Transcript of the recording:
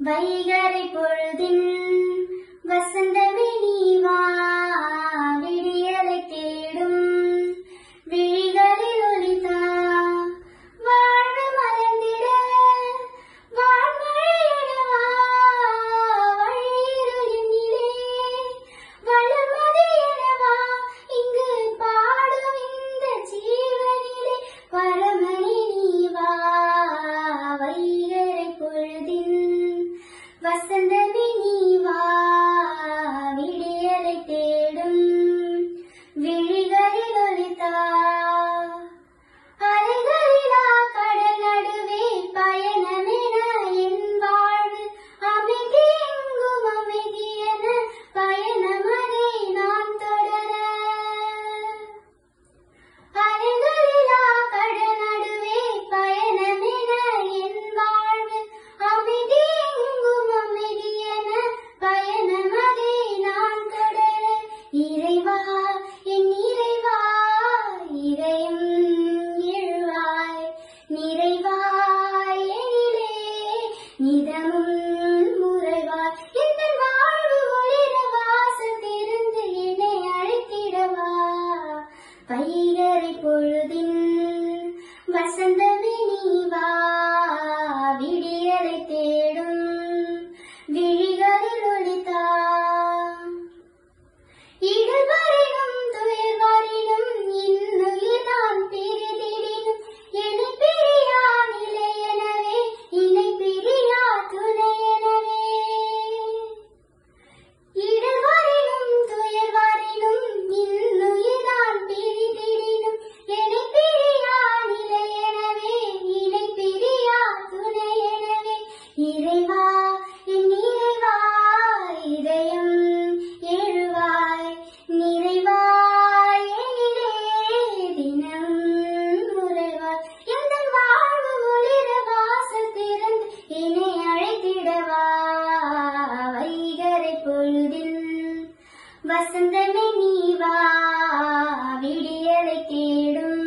வைகறை பொழுதின் வசந்தமே நீ வா, விடியலை தேடும் விழிகளில் ஒளிதா, வாழ்வு மலர்ந்திட வான்மழையெனவா, வழியிருளினிலே வளர்மதியெனவா, இங்கு பாடும் இந்த ஜீவனிலே பரமனே நீ வா, வைகறை பொழுதின் வசந்தமே நீ வா, விடியலை தேடும் விழிகளில் ஒளிதா. அலைகளிலா கடல் நடுவே பயணமென என் வாழ்வு, அமைதி எங்கும் அமைதி என பயணமதை நான் தொடர. அலைகளிலா கடல் நடுவே பயணமென என் வாழ்வு, அமைதி எங்கும் அமைதி என பயணமதை நான் தொடர. இறைவா என் இறைவா, இதயம் எழுவாய், நிறைவாய் எனிலே நிதமும் முறைவாய், இந்த வாழ்வு ஒளிர வாசல் திறந்து என்னை அழைத்திடவா, வைகறை பொழுதின் வசந்தமே நீ வா, விடியலை தேடும் விழிகளில் ஒளிதா. இடர் வரினும் துயர் வரினும் இன்னுயிர் நான் பிரிதிடினும், என்னை பிரியா நிலை எனவே இணை பிரியா துணை எனவே. இடர் வரினும் துயர் வரினும் இன்னுயிர் நான் பிரிதிடினும், என்னை பிரியா நிலை எனவே இணை பிரியா துணை எனவே. இறைவா என் இறைவா, இதயம் எழுவாய், நிறைவாய் எனிலே தினம் முறைவாய், இந்த வாழ்வு ஒளிர வாசல் திறந்து என்னை அழைத்திடவா, வைகறை பொழுதின் வசந்தமே நீ வா, விடியலை தேடும்